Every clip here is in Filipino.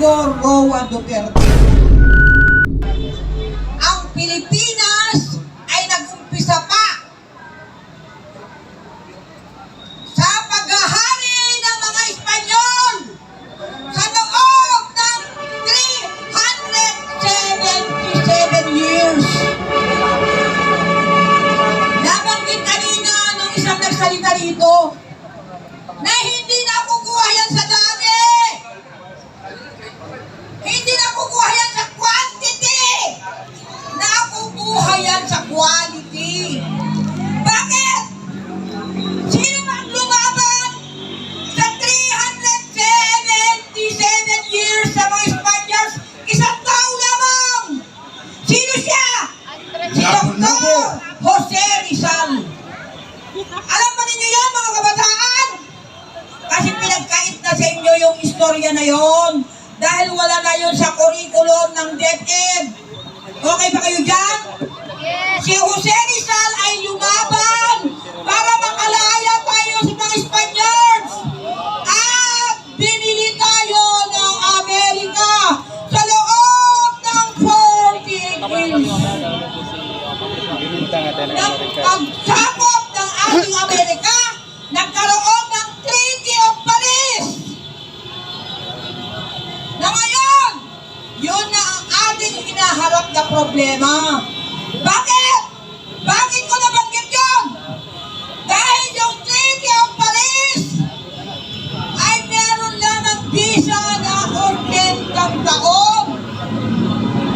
Rodrigo Roa Duterte. Ang Pilipinas ay nag-umpisa pa sa paghahari ng mga Espanyol sa loob ng 377 years. Nabanggit kanina nung isang nagsalita dito na hindi nakukuha yan sa dami. Hindi nakukuha yan sa quantity. Nakukuha yan sa quality. Bakit? Sino ang lumaban sa 377 years sa mga Spaniards? Isang tao lamang. Sino siya? Si Dr. Jose Rizal. Alam ba ninyo yan, mga kabataan? Kasi pinagkait na sa inyo yung istorya na yon. Dahil wala na yun sa curriculum ng DepEd. Okay ba kayo dyan? Yes. Si Jose Rizal ay lumaban para makalaya tayo sa mga Spaniards. At binili tayo ng Amerika sa loob ng 14 years. Pagsakop ng ating Amerika, nagkaroon ng Treaty of Paris. Na ngayon, yun na ang ating hinaharap na problema. Bakit? Bakit ko nabanggit yun? Dahil yung Treaty of Paris ay meron lamang visa na 80 taon.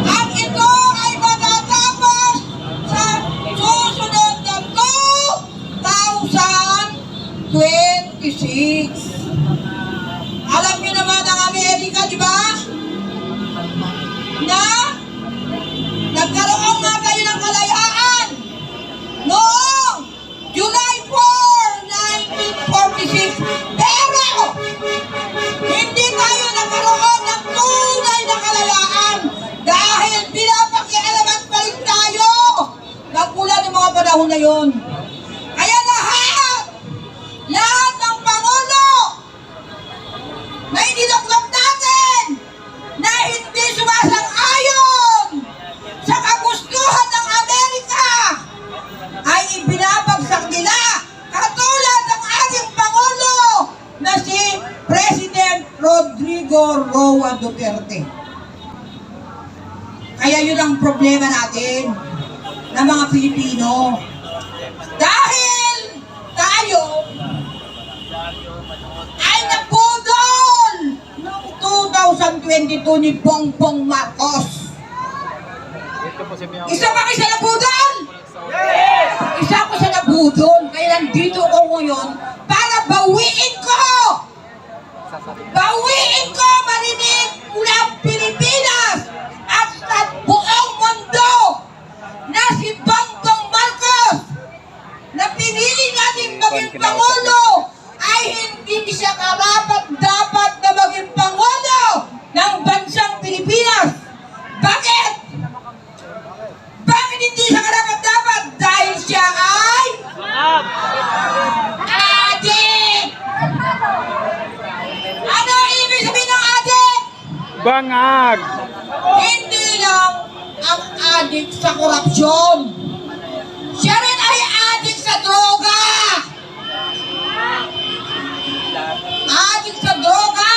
At ito ay matatapos sa susunod na 2026. Alam niyo naman ang Amerika, di ba? Na nagkaroon nga tayo ng kalayaan noong July 4, 1946. Pero hindi tayo nagkaroon ng tunay na kalayaan dahil pinapakialaman pa rin tayo magmula ng mga panahon na yun. Kaya lahat ng Pangulo na idinoklop natin na hindi sumasang-ayon sa kagustuhan ng Amerika ay ibinabagsak nila katulad ng ating Pangulo na si President Rodrigo Roa Duterte. Kaya yun ang problema natin ng mga Pilipino. Dahil tayo ay napudol noong 2022 ni Bongbong Marcos. Isa ba kayo sa napudol? Yes! Isa ko sa napudol. Kaya nandito ko ngayon para bawiin ko! Bawiin ko marinig mula ang Pilipinas at sa buong mundo na si Bongbong Marcos na pinili natin maging Pangulo ay hindi siya karapat-dapat na maging Pangulo ng bansang Pilipinas. Bakit? Bakit hindi siya karapat-dapat? Dahil siya ay adik! Ano ibig sabihin ng adik? Bangag! Hindi lang ang adik sa korupsyon. Siya rin ay adik sa droga. Adik sa droga.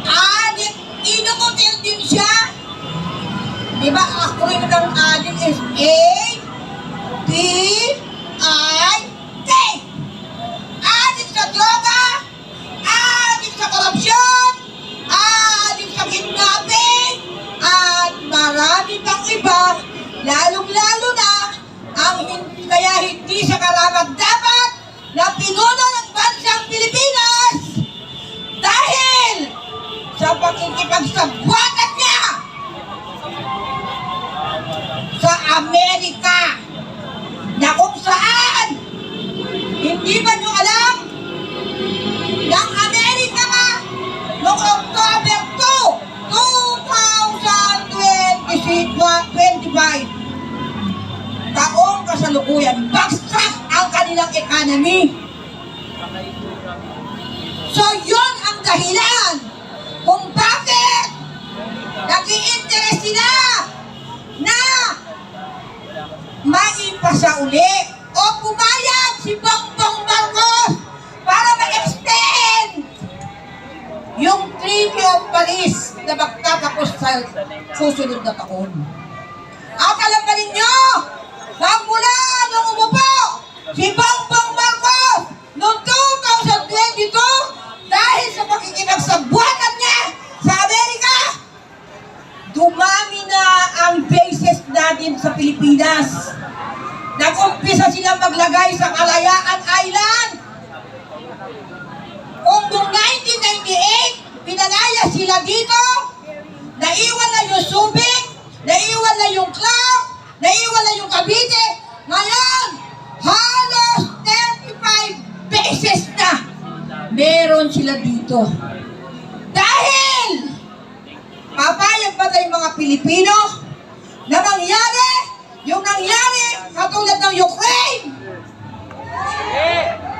Adik, inukutil din siya. Diba, acronym ng adik is A-D-I-K. Adik sa droga. Adik sa korupsyon. Adik sa kidnapping. At marami pang iba, lalong-lalo na ang kaya hindi siya karapat-dapat na pinuno ng bansang Pilipinas dahil sa pakikipagsagwatan niya sa Amerika na kung saan hindi ba nyo alam ng Amerika ba noong October 2, 2025 taong kasalukuyan, bagsak ang kanilang economy. So yon ang dahilan kung bakit nag-i-interest sila na maipasa uli o pumayag si Bongbong Marcos para mag-extend yung Treaty of Paris na magtatapos sa susunod na taon. At alam ba ninyo, magmula nung umupo si Bongbong Marcos noong 2022 dahil sa pakikipagsabwatan niya sa Amerika, dumami na ang bases natin sa Pilipinas. Nag-umpisa silang maglagay sa Kalayaan Island. Kung noong 1998, pinalaya sila dito, naiwan na yung Subic, naiwan na yung Clark, naiwan na yung Cavite. Ngayon, halos 35 bases na meron sila dito. Dahil papayag ba tayong mga Pilipino na mangyari yung nangyari katulad ng Ukraine?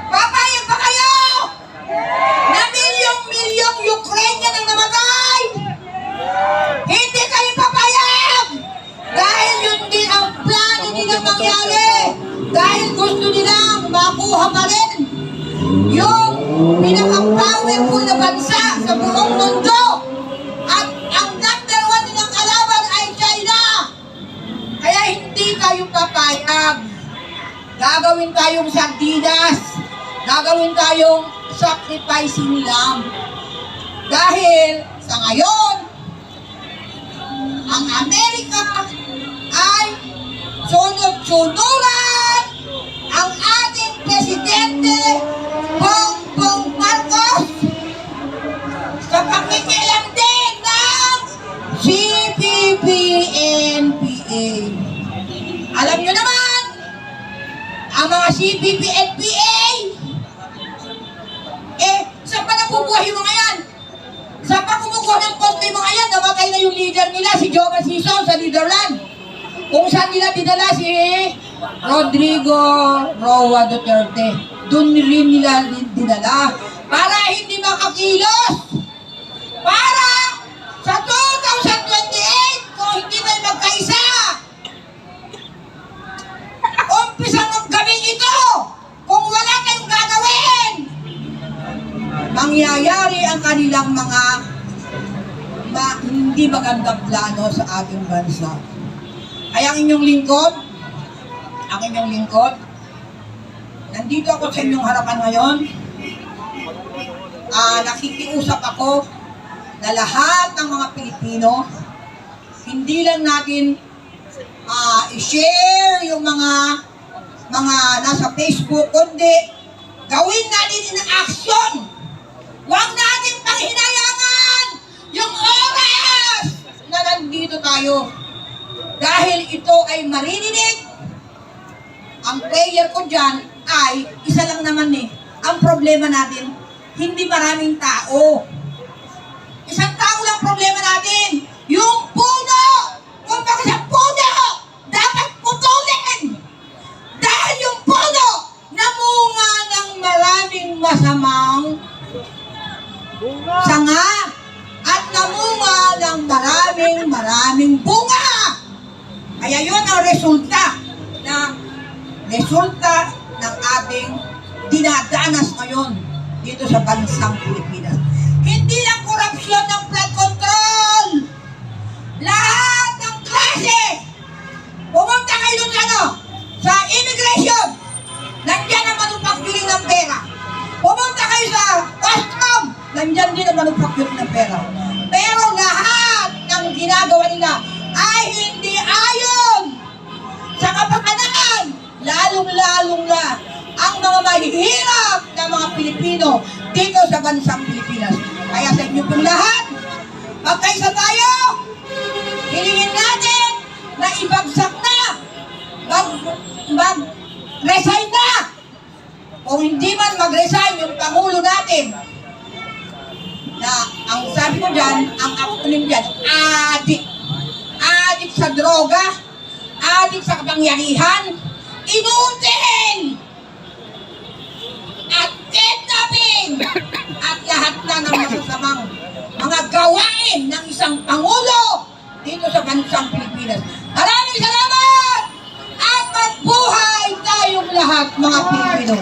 Papayag ba kayo na milyong-milyong Ukrainian ang namatay? Hindi kayo papayag! Dahil yun din ang plano nilang mangyari. Dahil gusto nilang makuha pa rin yung pinaka-powerful na bansa sa buong mundo. At ang number 1 nilang kalaban ay China. Kaya hindi kayo papayag. Gagawin tayong sardinas. Gagawin tayong sacrificing lamb. Dahil sa ngayon, ang Amerika ay sunod-sunuran ang ating presidente Bongbong Marcos sa pakikialam din ng CPP-NPA. Alam nyo naman, ang mga CPP-NPA, saan pa nabubuhay yung mga yan? Saan pa kumukuha ng konti yung mga yan? Namatay na yung leader nila, si Jovan Sison sa Netherlands. Kung saan nila dinala si Rodrigo Roa Duterte, doon rin nila dinala para hindi makakilos. Para sa 2028, kung hindi may magkaisa, umpisang ang gabing ito, kung wala kayong gagawin, mangyayari ang kanilang mga hindi magandang plano sa ating bansa. Ay ang inyong lingkod, nandito ako sa inyong harapan ngayon. Nakikiusap ako na lahat ng mga Pilipino, hindi lang natin i-share yung mga nasa Facebook, kundi gawin natin in action. Huwag natin panghinayangan yung oras na nandito tayo. Dahil ito ay maririnig, ang prayer ko dyan ay isa lang naman Ang problema natin, hindi maraming tao. Isang tao lang problema natin. Yung puno! Kung bakit sa puno, dapat putulin! Dahil yung puno, namunga ng maraming masamang sanga at namunga ng maraming bunga. Kaya yun ang resulta ng ating dinadanas ngayon dito sa bansang Pilipinas. Hindi lang korupsyon ng flood control. Lahat ng klase. Pumunta kayo sa immigration. Nandiyan ang manufacturing ng pera. Pumunta kayo sa custom. Nandiyan din ang manufacturing ng pera. Pero lahat ng ginagawa nila ay hindi ayon sa kapakanan, lalong-lalong na ang mga mahihirap na mga Pilipino dito sa bansang Pilipinas. Kaya sa inyo pong lahat, magkaisa tayo, hilingin natin na ibagsak na, mag-resign na. Kung hindi man mag-resign yung Pangulo natin, na ang sabi ko dyan, ang acronym dyan, adik sa droga, adik sa kapangyarihan, inutil, at kidnapping, at lahat dito sa bansang Pilipinas. Maraming salamat! At magbuhay tayong lahat mga Pilipino.